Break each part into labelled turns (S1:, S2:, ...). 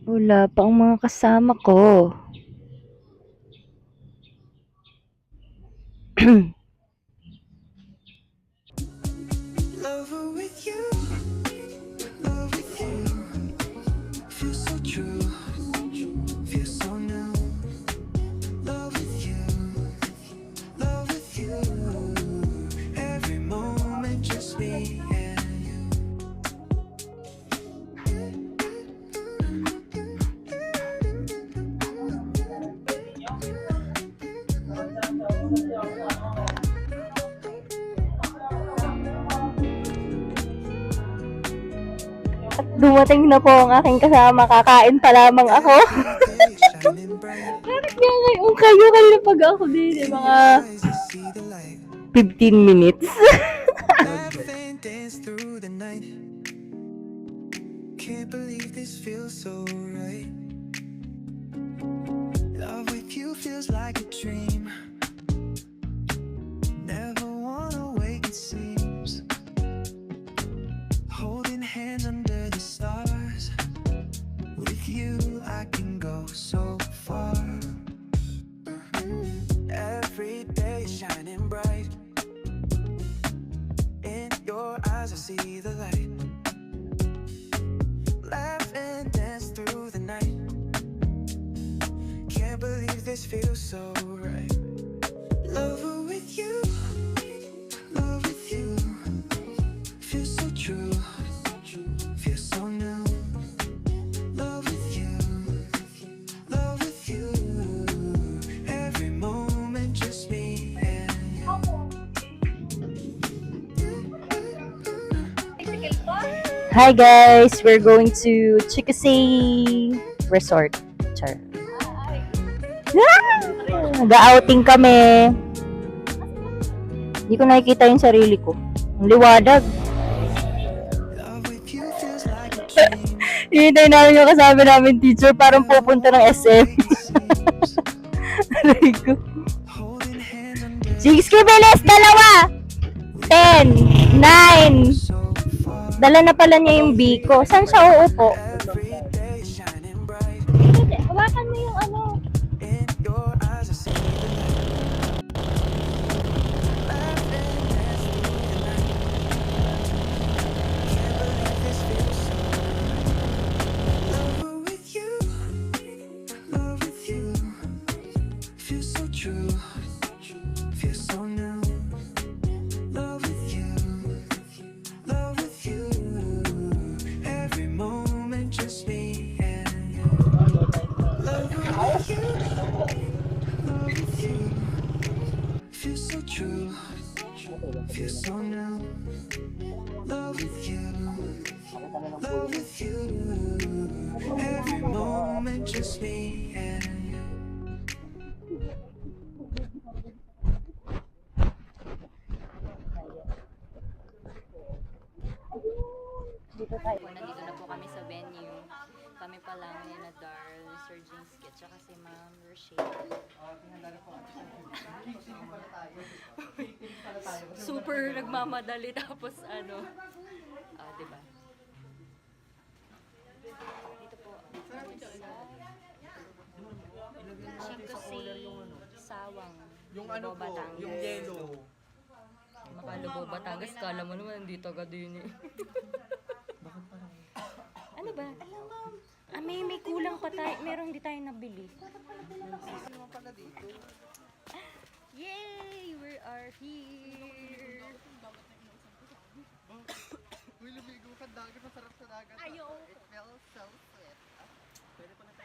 S1: Wala pa ang mga kasama ko.
S2: Lover with you, love with you. Feels so true, feels so new. Love with you, love with you. Every moment just me and you.
S1: At dumating na po ang aking kasama. Kakain pa lamang ako.
S2: Day shining bright.
S1: Bakit nga ngayon kayo pag ako din? Mga
S2: Eyes that see the light.
S1: 15 minutes.
S2: Laugh and dance through the night. Can't believe this feels so right. Love with you feels like a dream. Never wanna wake, it seems. Holding hands under the stars. With you I can go so far. Every day shining bright. In your eyes I see the light. Laugh and dance through the night. Can't believe this feels so right. Lover with you, love with you. Feels so true, feels so new. Love with you, love with you. Every moment just me and you.
S1: Hi guys, we're going to Chikasay Resort. Char. Ga-outing kami. Hindi ko nakikita yung sarili ko. Ang liwanag.
S2: Love with you feels like a dream.
S1: Hinintay namin yung kasama namin teacher parang pupunta ng SM. Aray ko.
S2: Holding hands under
S1: 6 kibilis! Dalawa! 10! 9!
S2: so far.
S1: Dala na pala niya yung biko. Saan siya uupo?
S2: Every day shining bright.
S1: Hawakan mo yung ano.
S2: In your eyes I see the light. Laugh and dance through the night. Can't believe this feels so right. Lover with you, love with you. Feels so true, feels so new. Love with you, love with you. Every moment just me and you. Lover with you, love with you. Feels so true, feels so new. Love with you, love with you. Every moment just me and you.
S1: Nandito na po kami sa venue. Kami pa lang ni na Darl, Sir James Kit, tsaka si Ma'am Rochelle. Super nagmamadali tapos ano. Diba? Dito po. Chico si Sawang.
S3: Yung ano po,
S1: Batangas.
S3: yung yellow.
S1: Makalubo Batangas, kala mo naman dito agad yun eh. Ano ba? May kulang pa tayo. Meron hindi tayo nabili. Yay! We are here!
S3: Uy, lumigo ka dagat, masarap sa dagat.
S4: Ayoko.
S3: It smells so sweet.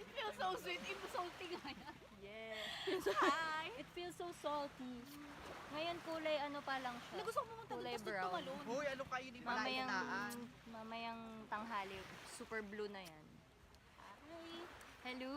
S4: It feels so sweet. It feels salty nga yan.
S1: Yes!
S4: Hi!
S1: It feels so salty. Ngayon kulay ano pa lang siya.
S4: Ano gusto ko pumunta
S1: Kulay
S4: dito? Gusto
S1: brown.
S4: tumalon.
S3: Uy, ano kayo ni Malayanaan?
S1: Mamayang tanghali. Super blue na yan. Hi! Hello!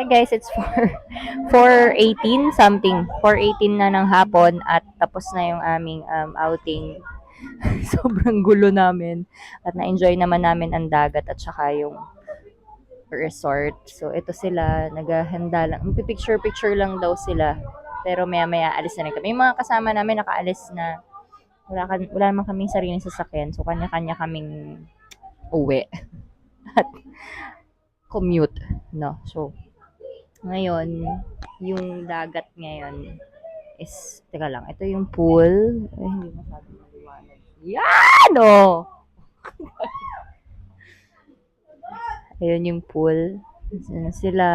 S1: Hi guys, it's 4:18 something. 4:18 na ng hapon at tapos na yung aming outing. Sobrang gulo namin at na-enjoy naman namin ang dagat at saka yung resort. So ito sila, naghahanda lang. Picture lang daw sila. Pero maya-maya alis na rin kami. Yung mga kasama namin nakaalis na. Wala naman kaming sariling sasakyan. So kanya-kanya kaming uwi. At commute, no? So ngayon, yung dagat ngayon is, teka lang, ito yung pool. Eh, hindi masyadong maliwanag. Yan! Oh! Ayun yung pool. Ayan sila.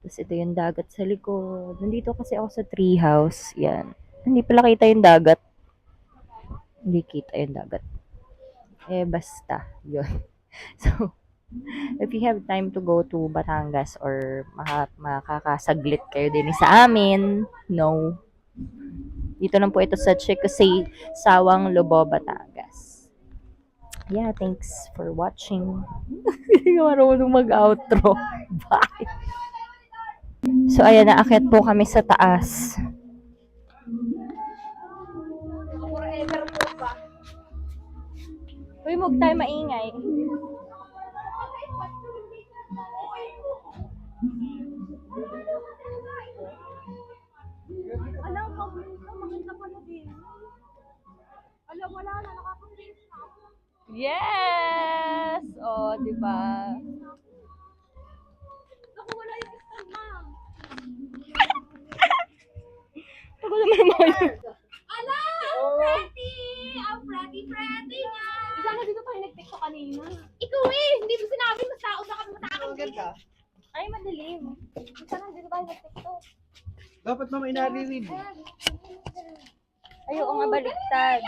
S1: Tapos ito yung dagat sa likod. Nandito kasi ako sa treehouse. Yan. Hindi pala kita yung dagat. Hindi kita yung dagat. Eh, basta. Yun. So, if you have time to go to Batangas or makakasaglit kayo din sa amin, no. Dito lang po ito sa Chicosay, Sawang, Lobo, Batangas. Yeah, thanks for watching. Hindi ko marunong mag-outro. Bye! So, ayan, naakyat po kami sa taas. Uy, huwag tayo maingay.
S4: Alam, makita pa na din. Alam, wala na, nakaka-face na ako.
S1: Yes! Oh, di ba?
S4: Naku, wala yung stand, ma'am.
S1: Ako naman mo yun.
S4: Ala, ang pretty! Ang pretty nga! Sana dito tayo nag-text kanina. Ikaw hindi mo sinabi, mas tao na kami matakaw.
S3: Ang ganda.
S4: Ay, madilim. Sana dito tayo nag-text.
S3: Dapat mama inaririnig.
S1: Ay, oo nga, baliktad.